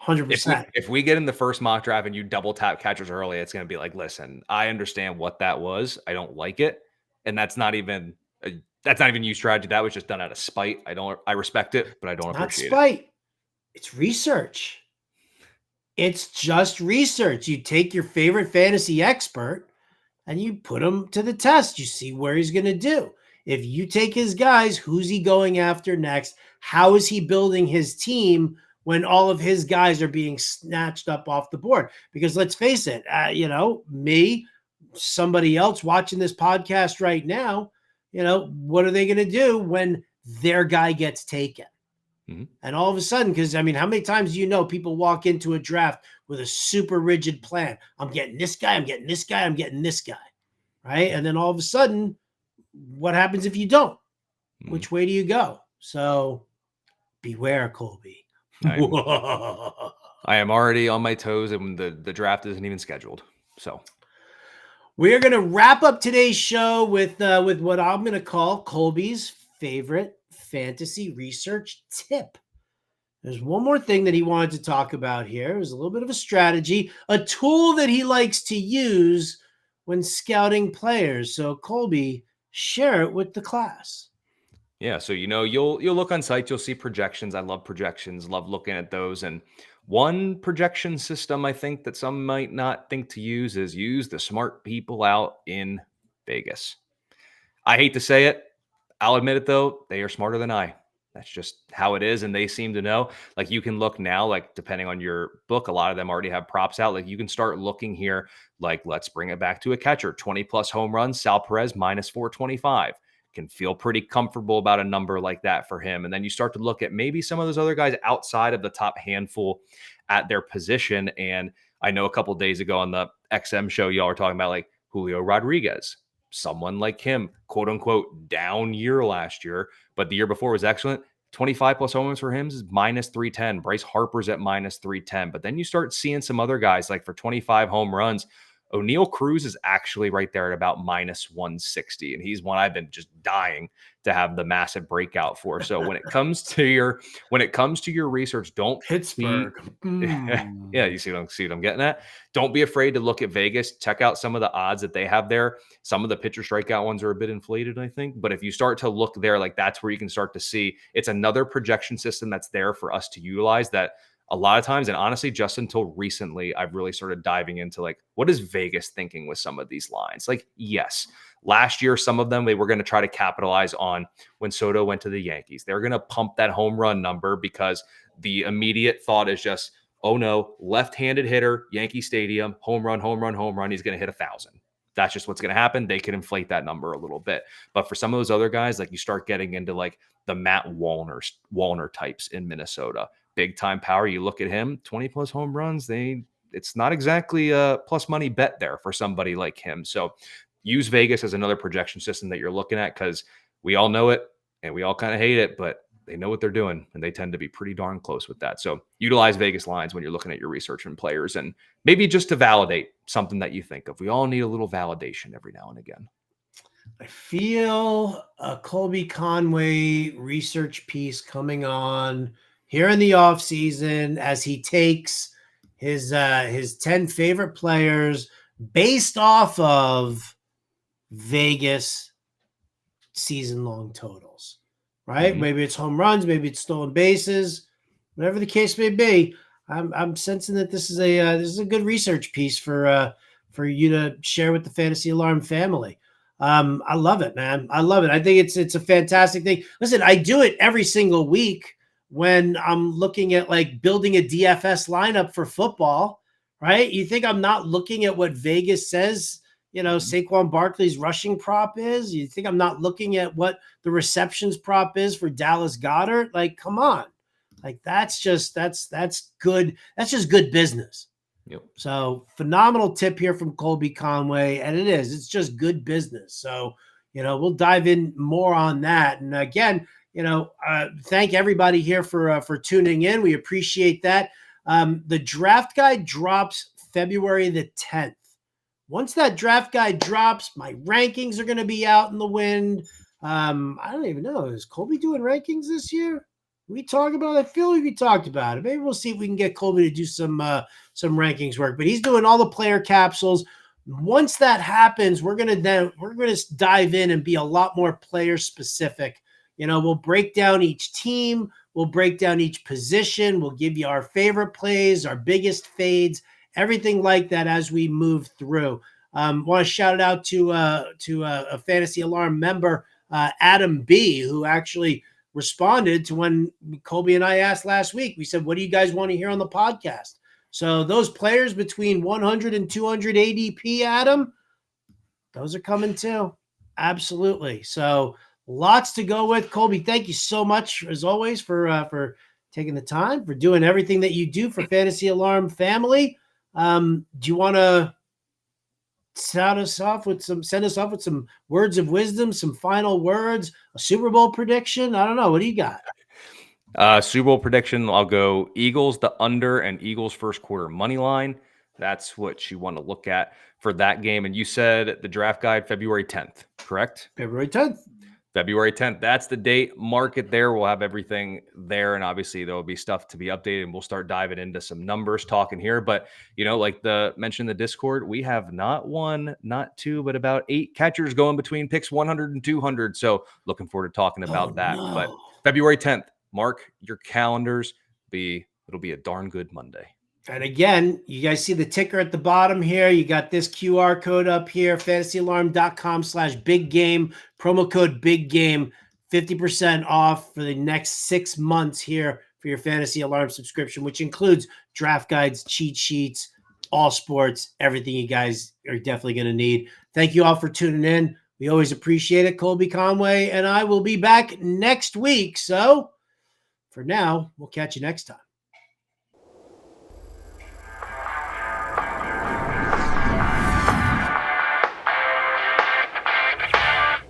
100%. If we get in the first mock draft and you double tap catchers early, it's going to be like, listen, I understand what that was. I don't like it, and that's not even you strategy. That was just done out of spite. I respect it, but I don't appreciate it. Not spite. It's research. It's just research. You take your favorite fantasy expert and you put him to the test. You see where he's going to do. If you take his guys, who's he going after next? How is he building his team when all of his guys are being snatched up off the board. Because let's face it, me, somebody else watching this podcast right now, what are they going to do when their guy gets taken? Mm-hmm. And all of a sudden, because how many times do people walk into a draft with a super rigid plan? I'm getting this guy, I'm getting this guy, I'm getting this guy, right? And then all of a sudden, what happens if you don't? Mm-hmm. Which way do you go? So beware, Colby. I am already on my toes, and the draft isn't even scheduled. So we're going to wrap up today's show with what I'm going to call Colby's favorite fantasy research tip. There's one more thing that he wanted to talk about here. It was a little bit of a strategy, a tool that he likes to use when scouting players. So Colby, share it with the class. Yeah, so you'll look on sites, you'll see projections. I love projections, love looking at those. And one projection system I think that some might not think to use is use the smart people out in Vegas. I hate to say it. I'll admit it, though. They are smarter than I. That's just how it is, and they seem to know. Like, you can look now, like, depending on your book, a lot of them already have props out. Like, you can start looking here, like, let's bring it back to a catcher. 20-plus home runs, Sal Perez, minus 425. Can feel pretty comfortable about a number like that for him. And then you start to look at maybe some of those other guys outside of the top handful at their position. And I know a couple of days ago on the XM show, y'all were talking about, like, Julio Rodriguez. Someone like him, quote unquote, down year last year, but the year before was excellent. 25 plus home runs for him is minus 310. Bryce Harper's at minus 310. But then you start seeing some other guys, like for 25 home runs, O'Neal Cruz is actually right there at about minus 160. And he's one I've been just dying to have the massive breakout for. So when it comes to your research, don't Pittsburgh. Yeah, you see what I'm getting at? Don't be afraid to look at Vegas. Check out some of the odds that they have there. Some of the pitcher strikeout ones are a bit inflated, I think. But if you start to look there, like, that's where you can start to see it's another projection system that's there for us to utilize that a lot of times. And honestly, just until recently, I've really started diving into, like, what is Vegas thinking with some of these lines? Like, yes, last year, some of them, they were going to try to capitalize on when Soto went to the Yankees. They're going to pump that home run number because the immediate thought is just, oh no, left-handed hitter, Yankee Stadium, home run, home run, home run. He's going to hit 1,000. That's just what's going to happen. They can inflate that number a little bit. But for some of those other guys, like, you start getting into, like, the Matt Wallner types in Minnesota. Big time power. You look at him, 20 plus home runs. It's not exactly a plus money bet there for somebody like him. So use Vegas as another projection system that you're looking at, because we all know it and we all kind of hate it, but they know what they're doing and they tend to be pretty darn close with that. So utilize Vegas lines when you're looking at your research and players, and maybe just to validate something that you think of. We all need a little validation every now and again. I feel a Colby Conway research piece coming on here in the off season as he takes his 10 favorite players based off of Vegas season-long totals, right? Mm-hmm. Maybe it's home runs, maybe it's stolen bases, whatever the case may be. I'm sensing that this is a good research piece for you to share with the Fantasy Alarm family. I love it, man. I love it. I think it's a fantastic thing. Listen, I do it every single week when I'm looking at, like, building a DFS lineup for football, right? You think I'm not looking at what Vegas says, Saquon Barkley's rushing prop is? You think I'm not looking at what the receptions prop is for Dallas Goedert? Like, come on. Like, that's good. That's just good business. Yep. So phenomenal tip here from Colby Conway. And it's just good business. So, we'll dive in more on that. And again, thank everybody here for tuning in. We appreciate that. The draft guide drops February the 10th. Once that draft guide drops, my rankings are going to be out in the wind. I don't even know. Is Colby doing rankings this year? We talked about it. I feel like we talked about it. Maybe we'll see if we can get Colby to do some rankings work. But he's doing all the player capsules. Once that happens, we're gonna dive in and be a lot more player specific. We'll break down each team. We'll break down each position. We'll give you our favorite plays, our biggest fades, everything like that as we move through. Want to shout it out to a Fantasy Alarm member, Adam B., who actually responded to when Colby and I asked last week. We said, what do you guys want to hear on the podcast? So those players between 100 and 200 ADP, Adam, those are coming too. Absolutely. So lots to go with. Colby, thank you so much, as always, for taking the time, for doing everything that you do for Fantasy Alarm family. Do you want to send us off with some words of wisdom, some final words, a Super Bowl prediction? I don't know. What do you got? Super Bowl prediction, I'll go Eagles, the under, and Eagles first quarter money line. That's what you want to look at for that game. And you said the draft guide, February 10th, correct? February 10th. February 10th. That's the date. Mark it there. We'll have everything there. And obviously there will be stuff to be updated, and we'll start diving into some numbers talking here. But, like mentioned in the Discord, we have not one, not two, but about 8 catchers going between picks 100 and 200. So looking forward to talking about that. No. But February 10th, mark your calendars. It'll be a darn good Monday. And again, you guys see the ticker at the bottom here. You got this QR code up here, fantasyalarm.com/big game, promo code big game, 50% off for the next 6 months here for your Fantasy Alarm subscription, which includes draft guides, cheat sheets, all sports, everything you guys are definitely going to need. Thank you all for tuning in. We always appreciate it. Colby, Conway, and I will be back next week. So for now, we'll catch you next time.